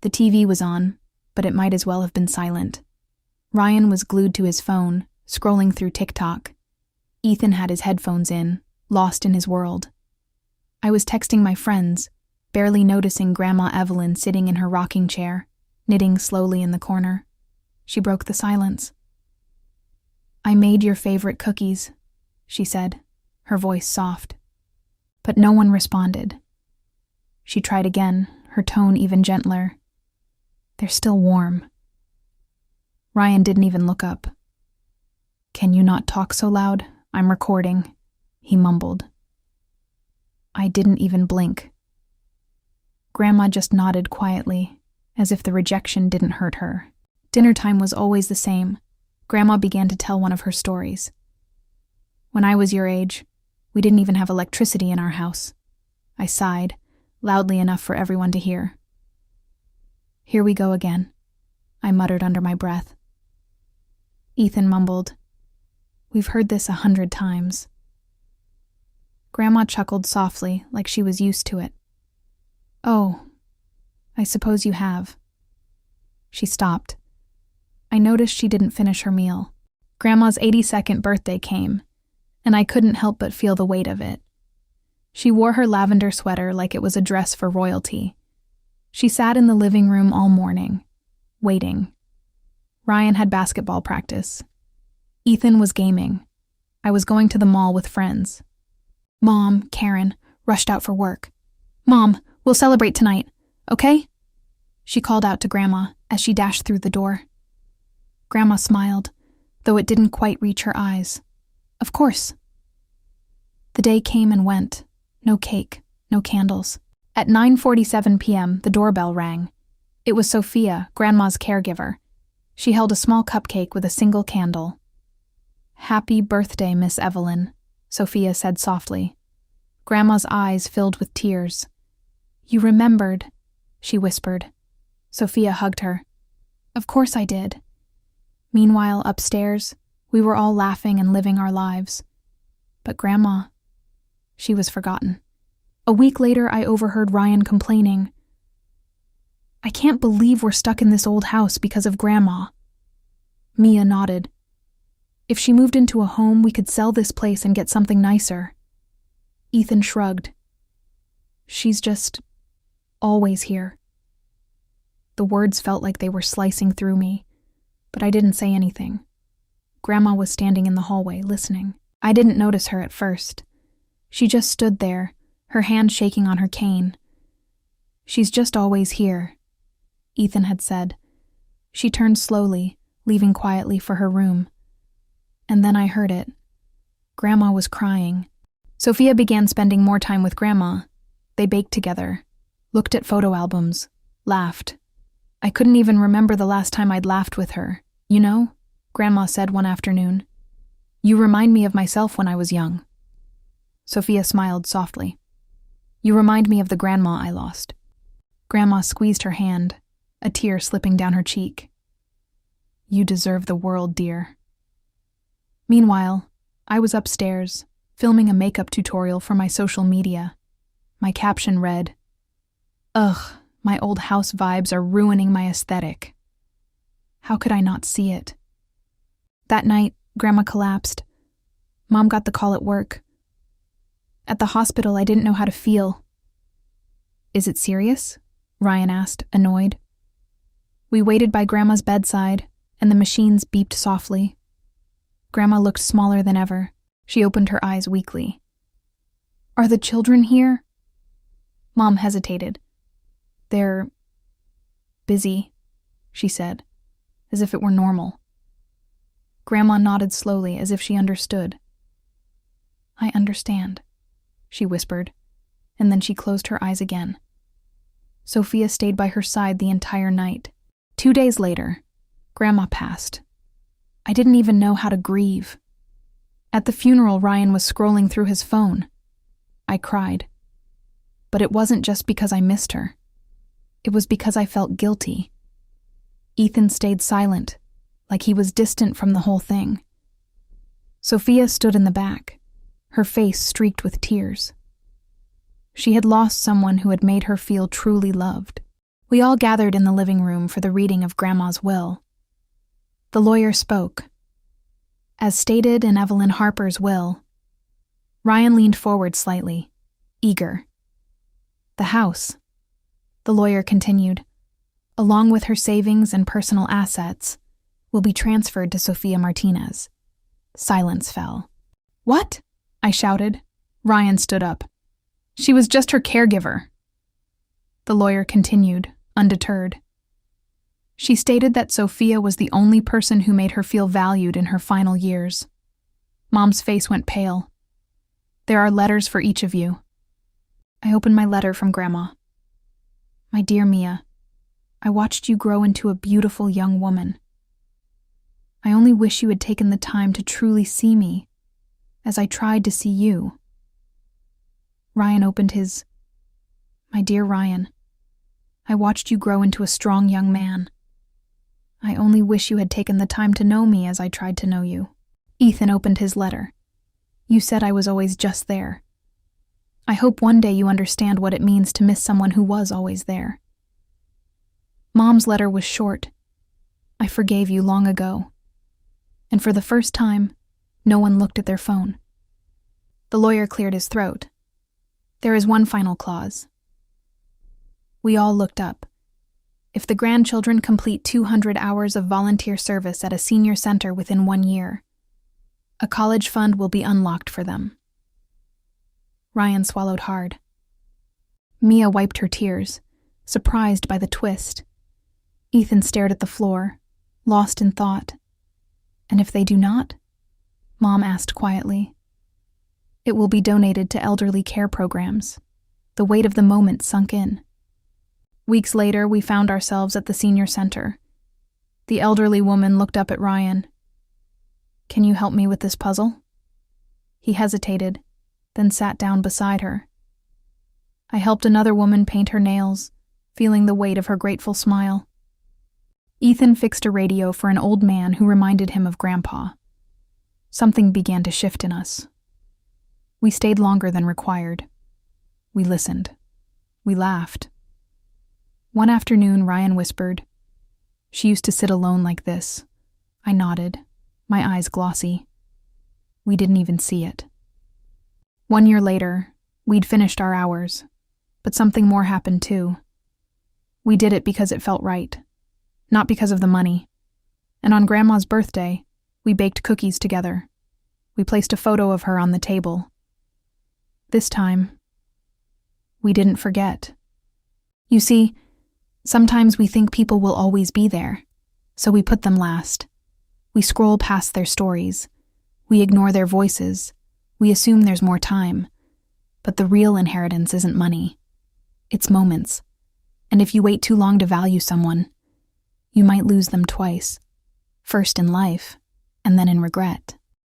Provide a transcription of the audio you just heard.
The TV was on, but it might as well have been silent. Ryan was glued to his phone, scrolling through TikTok. Ethan had his headphones in, lost in his world. I was texting my friends, barely noticing Grandma Evelyn sitting in her rocking chair, knitting slowly in the corner. She broke the silence. "I made your favorite cookies," she said, her voice soft. But no one responded. She tried again, her tone even gentler. "They're still warm." Ryan didn't even look up. "Can you not talk so loud? I'm recording," he mumbled. I didn't even blink. Grandma just nodded quietly, as if the rejection didn't hurt her. Dinner time was always the same. Grandma began to tell one of her stories. "When I was your age, we didn't even have electricity in our house." I sighed, loudly enough for everyone to hear. "Here we go again," I muttered under my breath. Ethan mumbled, "We've heard this 100 times. Grandma chuckled softly, like she was used to it. "Oh, I suppose you have." She stopped. I noticed she didn't finish her meal. Grandma's 82nd birthday came, and I couldn't help but feel the weight of it. She wore her lavender sweater like it was a dress for royalty. She sat in the living room all morning, waiting. Ryan had basketball practice. Ethan was gaming. I was going to the mall with friends. Mom, Karen, rushed out for work. "Mom, we'll celebrate tonight, okay?" she called out to Grandma as she dashed through the door. Grandma smiled, though it didn't quite reach her eyes. "Of course." The day came and went. No cake, no candles. At 9:47 p.m., the doorbell rang. It was Sophia, Grandma's caregiver. She held a small cupcake with a single candle. "Happy birthday, Miss Evelyn," Sophia said softly. Grandma's eyes filled with tears. "You remembered," she whispered. Sophia hugged her. "Of course I did." Meanwhile, upstairs, we were all laughing and living our lives. But Grandma, she was forgotten. A week later, I overheard Ryan complaining, "I can't believe we're stuck in this old house because of Grandma." Mia nodded. "If she moved into a home, we could sell this place and get something nicer." Ethan shrugged. "She's just always here." The words felt like they were slicing through me, but I didn't say anything. Grandma was standing in the hallway, listening. I didn't notice her at first. She just stood there, her hand shaking on her cane. "She's just always here," Ethan had said. She turned slowly, leaving quietly for her room. And then I heard it. Grandma was crying. Sophia began spending more time with Grandma. They baked together, looked at photo albums, laughed. I couldn't even remember the last time I'd laughed with her. "You know," Grandma said one afternoon, "you remind me of myself when I was young." Sophia smiled softly. "You remind me of the grandma I lost." Grandma squeezed her hand, a tear slipping down her cheek. "You deserve the world, dear." Meanwhile, I was upstairs, filming a makeup tutorial for my social media. My caption read, "Ugh, my old house vibes are ruining my aesthetic." How could I not see it? That night, Grandma collapsed. Mom got the call at work. At the hospital, I didn't know how to feel. "Is it serious?" Ryan asked, annoyed. We waited by Grandma's bedside, and the machines beeped softly. Grandma looked smaller than ever. She opened her eyes weakly. "Are the children here?" Mom hesitated. "They're busy," she said, as if it were normal. Grandma nodded slowly, as if she understood. "I understand," she whispered, and then she closed her eyes again. Sophia stayed by her side the entire night. 2 days later, Grandma passed. I didn't even know how to grieve. At the funeral, Ryan was scrolling through his phone. I cried. But it wasn't just because I missed her. It was because I felt guilty. Ethan stayed silent, like he was distant from the whole thing. Sophia stood in the back, her face streaked with tears. She had lost someone who had made her feel truly loved. We all gathered in the living room for the reading of Grandma's will. The lawyer spoke. As stated in Evelyn Harper's will, Ryan leaned forward slightly, eager. The house, the lawyer continued, along with her savings and personal assets, will be transferred to Sophia Martinez. Silence fell. What? I shouted. Ryan stood up. She was just her caregiver. The lawyer continued, undeterred. She stated that Sophia was the only person who made her feel valued in her final years. Mom's face went pale. There are letters for each of you. I opened my letter from Grandma. My dear Mia, I watched you grow into a beautiful young woman. I only wish you had taken the time to truly see me, as I tried to see you. Ryan opened his. My dear Ryan, I watched you grow into a strong young man. I only wish you had taken the time to know me as I tried to know you. Ethan opened his letter. You said I was always just there. I hope one day you understand what it means to miss someone who was always there. Mom's letter was short. I forgave you long ago. And for the first time, no one looked at their phone. The lawyer cleared his throat. There is one final clause. We all looked up. If the grandchildren complete 200 hours of volunteer service at a senior center within 1 year, a college fund will be unlocked for them. Ryan swallowed hard. Mia wiped her tears, surprised by the twist. Ethan stared at the floor, lost in thought. And if they do not? Mom asked quietly. It will be donated to elderly care programs. The weight of the moment sunk in. Weeks later, we found ourselves at the senior center. The elderly woman looked up at Ryan. Can you help me with this puzzle? He hesitated, then sat down beside her. I helped another woman paint her nails, feeling the weight of her grateful smile. Ethan fixed a radio for an old man who reminded him of Grandpa. Something began to shift in us. We stayed longer than required. We listened. We laughed. One afternoon, Ryan whispered, She used to sit alone like this. I nodded, my eyes glossy. We didn't even see it. 1 year later, we'd finished our hours, but something more happened too. We did it because it felt right, not because of the money. And on Grandma's birthday, we baked cookies together. We placed a photo of her on the table. This time, we didn't forget. You see, sometimes we think people will always be there, so we put them last. We scroll past their stories. We ignore their voices. We assume there's more time. But the real inheritance isn't money. It's moments. And if you wait too long to value someone, you might lose them twice. First in life, and then in regret.